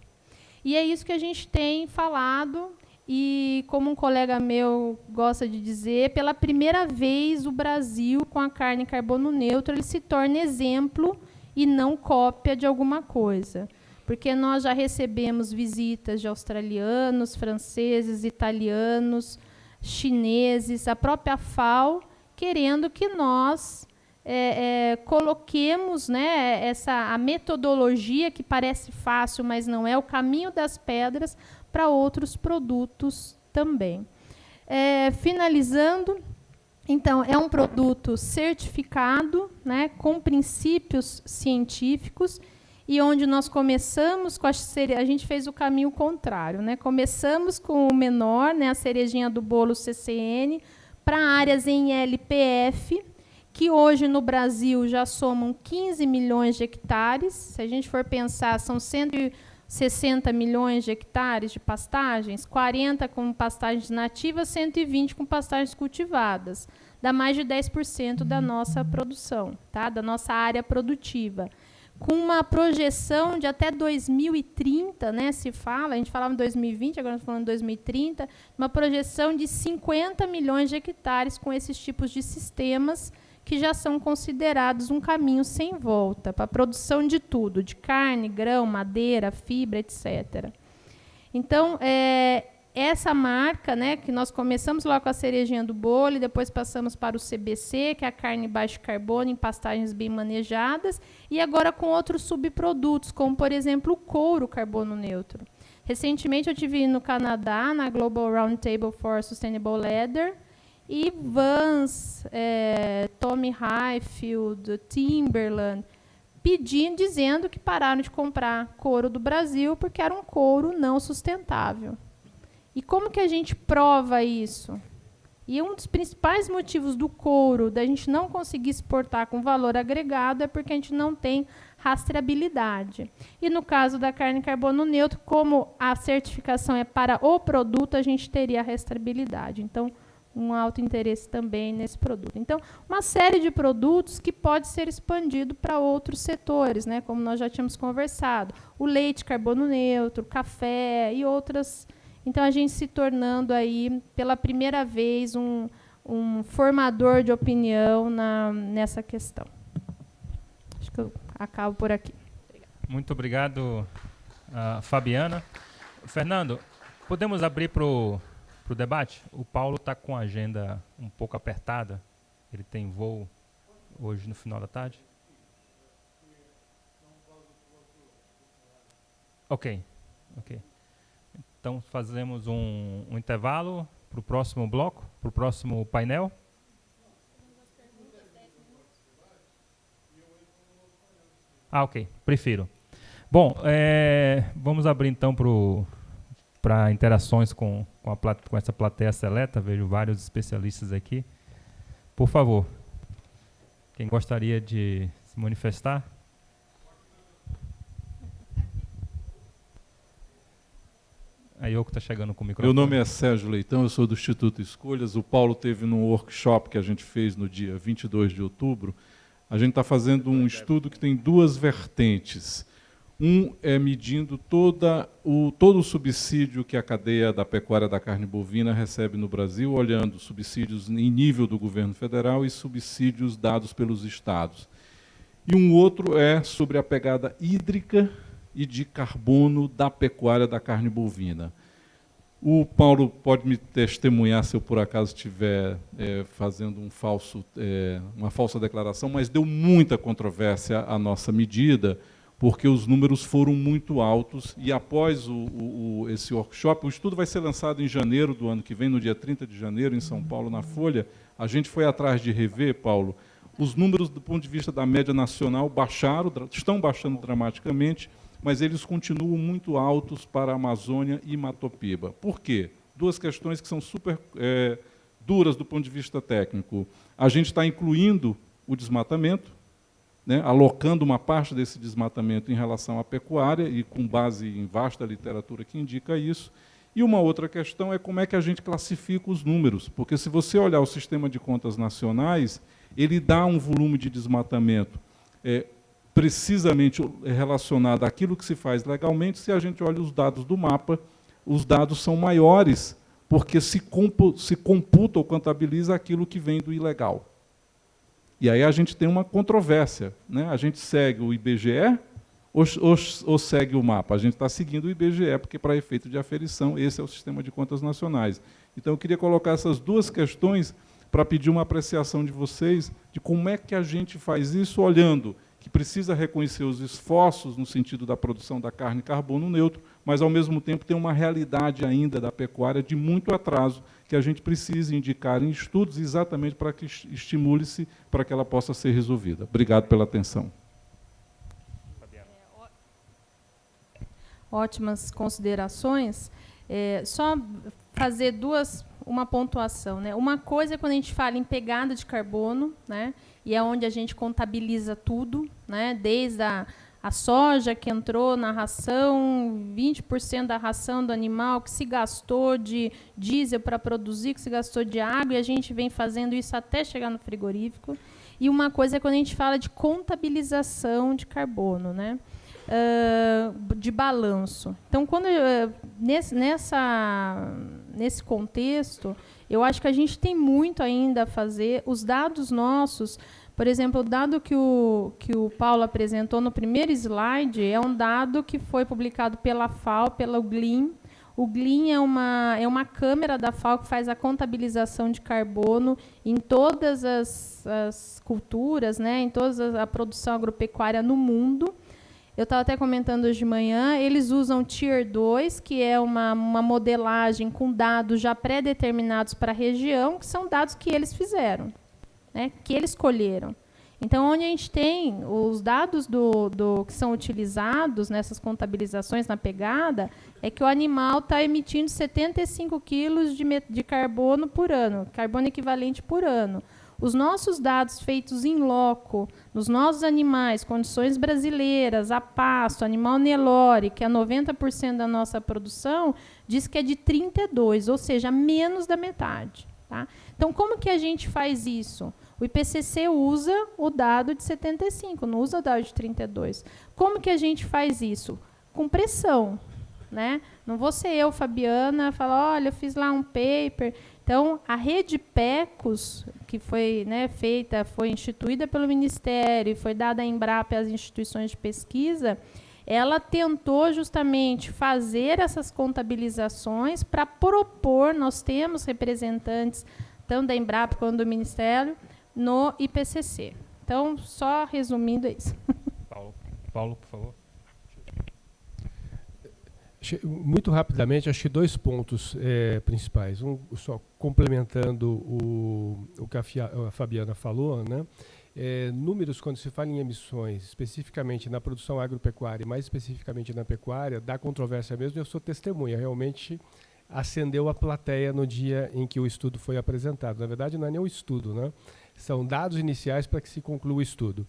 E é isso que a gente tem falado. E, como um colega meu gosta de dizer, pela primeira vez o Brasil, com a carne carbono neutro, ele se torna exemplo e não cópia de alguma coisa. Porque nós já recebemos visitas de australianos, franceses, italianos, chineses, a própria FAO, querendo que nós coloquemos, né, a metodologia, que parece fácil, mas não é, o caminho das pedras, para outros produtos também. Finalizando, então, é um produto certificado, né, com princípios científicos, e onde nós começamos com a gente fez o caminho contrário, né? Começamos com o menor, né, a cerejinha do bolo CCN, para áreas em LPF, que hoje no Brasil já somam 15 milhões de hectares. Se a gente for pensar, são 160 milhões de hectares de pastagens, 40 com pastagens nativas, 120 com pastagens cultivadas. Dá mais de 10% da nossa produção, tá? Da nossa área produtiva. Com uma projeção de até 2030, né, a gente falava em 2020, agora estamos falando em 2030, uma projeção de 50 milhões de hectares com esses tipos de sistemas, que já são considerados um caminho sem volta para a produção de tudo, de carne, grão, madeira, fibra, etc. Então, essa marca, né, que nós começamos lá com a cerejinha do bolo, e depois passamos para o CBC, que é a carne baixo carbono, em pastagens bem manejadas, e agora com outros subprodutos, como, por exemplo, o couro carbono neutro. Recentemente, eu estive no Canadá, na Global Roundtable for Sustainable Leather, e Vans, Tommy Hilfiger, Timberland, dizendo que pararam de comprar couro do Brasil porque era um couro não sustentável. E como que a gente prova isso? E um dos principais motivos do couro, da gente não conseguir exportar com valor agregado, é porque a gente não tem rastreabilidade. E no caso da carne carbono neutro, como a certificação é para o produto, a gente teria a rastreabilidade. Então, um alto interesse também nesse produto. Então, uma série de produtos que pode ser expandido para outros setores, né, como nós já tínhamos conversado. O leite, carbono neutro, café e outras. Então, a gente se tornando aí, pela primeira vez, um formador de opinião nessa questão. Acho que eu acabo por aqui. Muito obrigado, Fabiana. Fernando, podemos abrir para o debate? O Paulo está com a agenda um pouco apertada. Ele tem voo hoje no final da tarde. Ok. Então, fazemos um intervalo para o próximo bloco, para o próximo painel. Ok, prefiro. Bom, vamos abrir então para interações com essa plateia seleta. Vejo vários especialistas aqui. Por favor, quem gostaria de se manifestar? A Yoko está chegando com o microfone. Meu nome é Sérgio Leitão, eu sou do Instituto Escolhas. O Paulo teve num workshop que a gente fez no dia 22 de outubro. A gente está fazendo um estudo que tem duas vertentes. Um é medindo todo o subsídio que a cadeia da pecuária da carne bovina recebe no Brasil, olhando subsídios em nível do governo federal e subsídios dados pelos estados. E um outro é sobre a pegada hídrica e de carbono da pecuária da carne bovina. O Paulo pode me testemunhar se eu por acaso estiver fazendo uma falsa declaração, mas deu muita controvérsia à nossa medida, porque os números foram muito altos, e após esse workshop, o estudo vai ser lançado em janeiro do ano que vem, no dia 30 de janeiro, em São Paulo, na Folha. A gente foi atrás de rever, Paulo, os números do ponto de vista da média nacional estão baixando dramaticamente, mas eles continuam muito altos para a Amazônia e Matopiba. Por quê? Duas questões que são super duras do ponto de vista técnico. A gente está incluindo o desmatamento, né, alocando uma parte desse desmatamento em relação à pecuária, e com base em vasta literatura que indica isso. E uma outra questão é como é que a gente classifica os números, porque se você olhar o sistema de contas nacionais, ele dá um volume de desmatamento precisamente relacionado àquilo que se faz legalmente. Se a gente olha os dados do mapa, os dados são maiores, porque se computa ou contabiliza aquilo que vem do ilegal. E aí a gente tem uma controvérsia, né? A gente segue o IBGE ou segue o mapa? A gente está seguindo o IBGE, porque, para efeito de aferição, esse é o sistema de contas nacionais. Então, eu queria colocar essas duas questões para pedir uma apreciação de vocês de como é que a gente faz isso, olhando que precisa reconhecer os esforços no sentido da produção da carne carbono neutro, mas, ao mesmo tempo, tem uma realidade ainda da pecuária de muito atraso, que a gente precisa indicar em estudos exatamente para que estimule-se para que ela possa ser resolvida. Obrigado pela atenção. Ótimas considerações. Só fazer uma pontuação, né? Uma coisa é quando a gente fala em pegada de carbono, né? E é onde a gente contabiliza tudo, né? Desde a soja que entrou na ração, 20% da ração do animal que se gastou de diesel para produzir, que se gastou de água, e a gente vem fazendo isso até chegar no frigorífico. E uma coisa é quando a gente fala de contabilização de carbono, né? De balanço. Então, nesse contexto, eu acho que a gente tem muito ainda a fazer. Os dados nossos, por exemplo, o dado que o Paulo apresentou no primeiro slide é um dado que foi publicado pela FAO, pela GLIM. O GLIM é uma câmera da FAO que faz a contabilização de carbono em todas as culturas, né, em toda a produção agropecuária no mundo. Eu estava até comentando hoje de manhã, eles usam Tier 2, que é uma modelagem com dados já pré-determinados para a região, que são dados que eles fizeram, né, que eles escolheram. Então, onde a gente tem os dados que são utilizados nessas contabilizações na pegada, é que o animal está emitindo 75 quilos de carbono por ano, carbono equivalente por ano. Os nossos dados feitos em loco, nos nossos animais, condições brasileiras, a pasto, animal Nelore, que é 90% da nossa produção, diz que é de 32, ou seja, menos da metade. Tá? Então, como que a gente faz isso? O IPCC usa o dado de 75, não usa o dado de 32. Como que a gente faz isso? Com pressão. Né? Não vou ser eu, Fabiana, falar, olha, eu fiz lá um paper. Então, a rede PECOS, que foi, né, feita, foi instituída pelo Ministério e foi dada à Embrapa e às instituições de pesquisa, ela tentou justamente fazer essas contabilizações para propor, nós temos representantes tanto da Embrapa quanto do Ministério, no IPCC. Então, só resumindo é isso. Paulo, por favor. Muito rapidamente, acho que 2 pontos principais. Um, só complementando o que a Fabiana falou, né? Números, quando se fala em emissões, especificamente na produção agropecuária, e mais especificamente na pecuária, dá controvérsia mesmo, eu sou testemunha, realmente acendeu a plateia no dia em que o estudo foi apresentado. Na verdade, não é nem um estudo, né? São dados iniciais para que se conclua o estudo.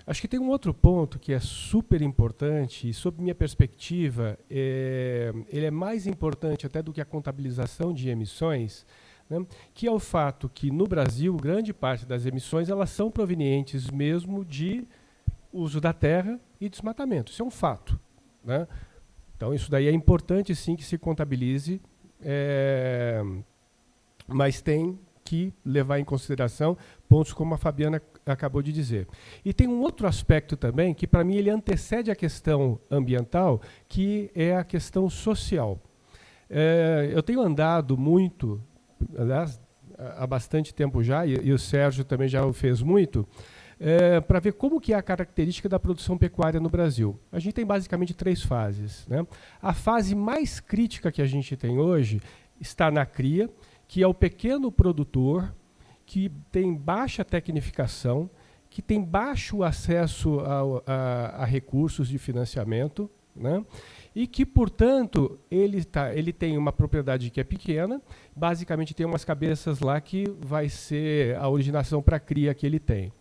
Acho que tem um outro ponto que é super importante, e sob minha perspectiva, ele é mais importante até do que a contabilização de emissões, né, que é o fato que, no Brasil, grande parte das emissões elas são provenientes mesmo de uso da terra e desmatamento. Isso é um fato. Né? Então, isso daí é importante, sim, que se contabilize, mas tem que levar em consideração pontos como a Fabiana acabou de dizer. E tem um outro aspecto também, que para mim ele antecede a questão ambiental, que é a questão social. Eu tenho andado muito, aliás, há bastante tempo já, e o Sérgio também já o fez muito, para ver como que é a característica da produção pecuária no Brasil. A gente tem basicamente 3 fases. Né? A fase mais crítica que a gente tem hoje está na cria, que é o pequeno produtor, que tem baixa tecnificação, que tem baixo acesso a recursos de financiamento, né? E que, portanto, ele tem uma propriedade que é pequena, basicamente tem umas cabeças lá que vai ser a originação para a cria que ele tem.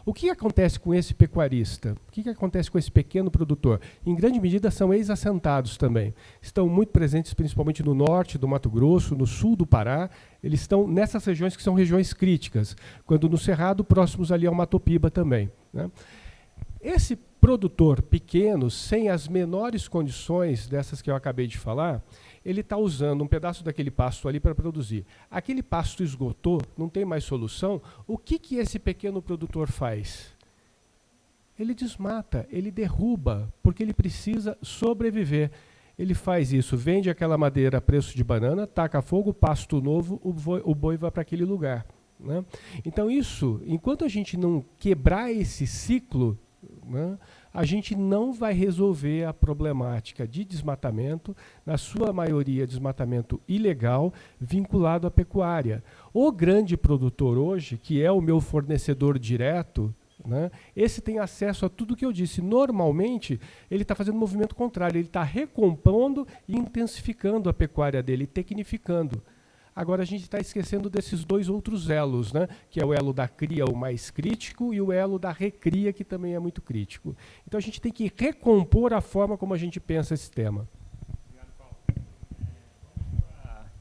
O que acontece com esse pecuarista? O que acontece com esse pequeno produtor? Em grande medida são ex-assentados também. Estão muito presentes principalmente no norte do Mato Grosso, no sul do Pará. Eles estão nessas regiões que são regiões críticas, quando no Cerrado, próximos ali ao Matopiba também. Né? Esse produtor pequeno, sem as menores condições dessas que eu acabei de falar, ele está usando um pedaço daquele pasto ali para produzir. Aquele pasto esgotou, não tem mais solução. O que esse pequeno produtor faz? Ele desmata, ele derruba, porque ele precisa sobreviver. Ele faz isso, vende aquela madeira a preço de banana, taca fogo, pasto novo, o boi vai para aquele lugar. Né? Então isso, enquanto a gente não quebrar esse ciclo, né, a gente não vai resolver a problemática de desmatamento, na sua maioria desmatamento ilegal, vinculado à pecuária. O grande produtor hoje, que é o meu fornecedor direto, né, esse tem acesso a tudo que eu disse. Normalmente, ele está fazendo um movimento contrário, ele está recompondo e intensificando a pecuária dele, tecnificando. Agora a gente está esquecendo desses 2 outros elos, né? Que é o elo da cria, o mais crítico, e o elo da recria, que também é muito crítico. Então a gente tem que recompor a forma como a gente pensa esse tema. Obrigado, Paulo.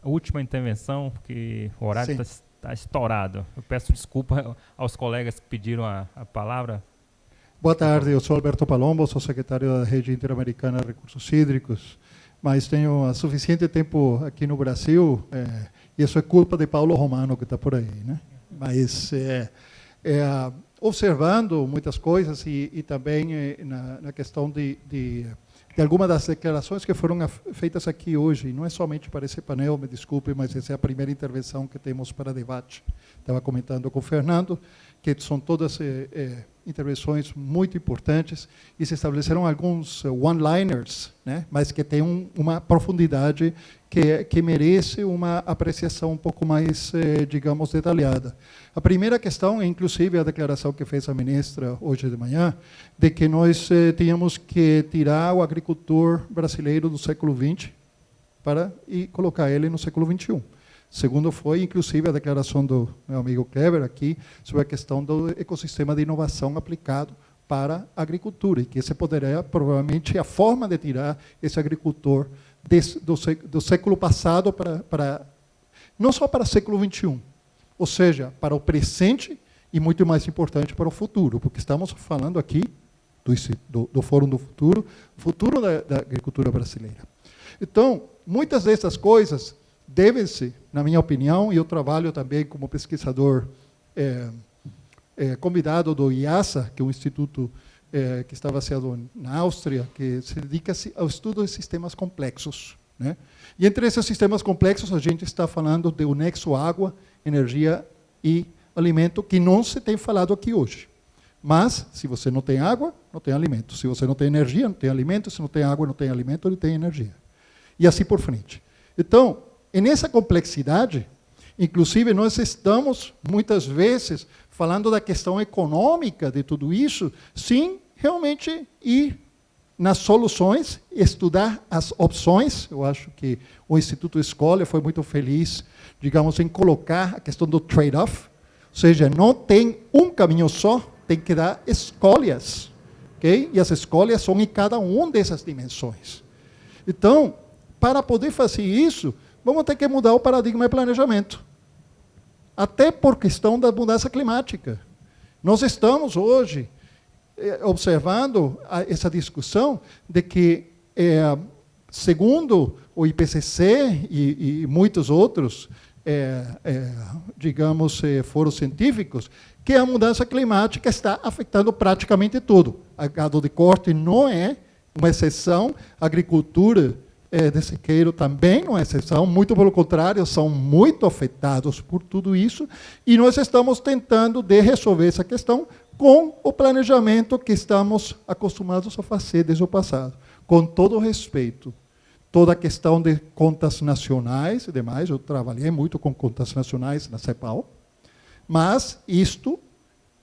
A última intervenção, porque o horário está estourado. Eu peço desculpa aos colegas que pediram a palavra. Boa tarde, eu sou Alberto Palombo, sou secretário da Rede Interamericana de Recursos Hídricos, mas tenho suficiente tempo aqui no Brasil, e isso é culpa de Paulo Romano, que está por aí. Né? Mas, observando muitas coisas e também na questão de algumas das declarações que foram feitas aqui hoje, não é somente para esse painel, me desculpe, mas essa é a primeira intervenção que temos para debate. Estava comentando com o Fernando, que são todas intervenções muito importantes e se estabeleceram alguns one-liners, né, mas que têm uma profundidade que merece uma apreciação um pouco mais, digamos, detalhada. A primeira questão é, inclusive, a declaração que fez a ministra hoje de manhã, de que nós tínhamos que tirar o agricultor brasileiro do século XX e colocar ele no século XXI. Segundo foi, inclusive, a declaração do meu amigo Kleber aqui, sobre a questão do ecossistema de inovação aplicado para a agricultura, e que esse poderia, provavelmente, a forma de tirar esse agricultor do século passado para não só para o século XXI, ou seja, para o presente e muito mais importante para o futuro, porque estamos falando aqui do Fórum do Futuro, o futuro da agricultura brasileira. Então, muitas dessas coisas devem-se, na minha opinião, e eu trabalho também como pesquisador convidado do IASA, que é um instituto que está baseado na Áustria, que se dedica ao estudo de sistemas complexos, né? E entre esses sistemas complexos, a gente está falando do nexo água, energia e alimento, que não se tem falado aqui hoje. Mas, se você não tem água, não tem alimento. Se você não tem energia, não tem alimento. Se não tem água, não tem alimento, não tem energia. E assim por frente. Então, nessa complexidade, inclusive, nós estamos, muitas vezes, falando da questão econômica de tudo isso, sem realmente ir nas soluções, estudar as opções. Eu acho que o Instituto Escolha foi muito feliz, digamos, em colocar a questão do trade-off, ou seja, não tem um caminho só, tem que dar escolhas, okay? E as escolhas são em cada uma dessas dimensões. Então, para poder fazer isso, vamos ter que mudar o paradigma de planejamento, até por questão da mudança climática. Nós estamos hoje observando essa discussão de que, segundo o IPCC e muitos outros, digamos, foros científicos, que a mudança climática está afetando praticamente tudo. A gado de corte não é uma exceção, a agricultura de sequeiro também não é exceção, muito pelo contrário, são muito afetados por tudo isso, e nós estamos tentando resolver essa questão com o planejamento que estamos acostumados a fazer desde o passado, com todo o respeito. Toda a questão de contas nacionais e demais, eu trabalhei muito com contas nacionais na CEPAL, mas isto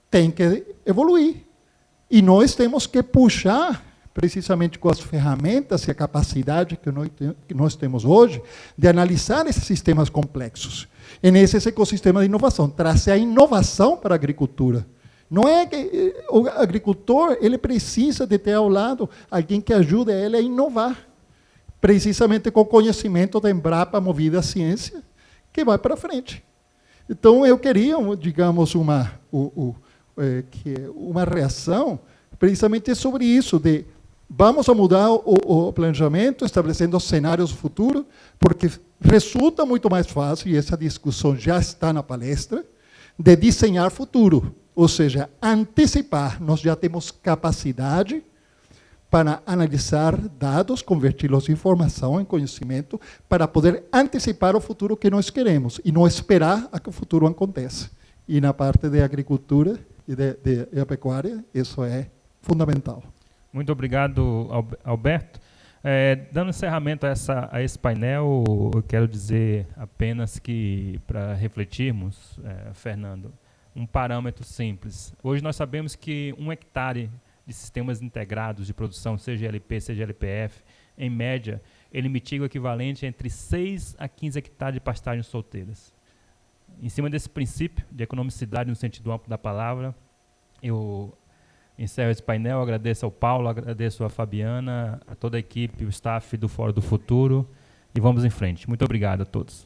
tem que evoluir. E nós temos que puxar, precisamente com as ferramentas e a capacidade que nós temos hoje, de analisar esses sistemas complexos. E nesse ecossistema de inovação, trazer a inovação para a agricultura. Não é que o agricultor ele precisa de ter ao lado alguém que ajude ele a inovar, precisamente com o conhecimento da Embrapa movida à ciência, que vai para frente. Então, eu queria, digamos, uma reação precisamente sobre isso, de vamos a mudar o planejamento, estabelecendo cenários do futuro, porque resulta muito mais fácil, e essa discussão já está na palestra, de desenhar futuro. Ou seja, antecipar. Nós já temos capacidade para analisar dados, converti-los em informação, em conhecimento, para poder antecipar o futuro que nós queremos e não esperar a que o futuro aconteça. E na parte de agricultura e de pecuária, isso é fundamental. Muito obrigado, Alberto. Dando encerramento a esse painel, eu quero dizer apenas que, para refletirmos, Fernando, um parâmetro simples. Hoje nós sabemos que 1 hectare de sistemas integrados de produção, seja LP, seja LPF, em média, ele mitiga o equivalente entre 6 a 15 hectares de pastagens solteiras. Em cima desse princípio de economicidade no sentido amplo da palavra, eu encerro esse painel, agradeço ao Paulo, agradeço a Fabiana, a toda a equipe, o staff do Fórum do Futuro, e vamos em frente. Muito obrigado a todos.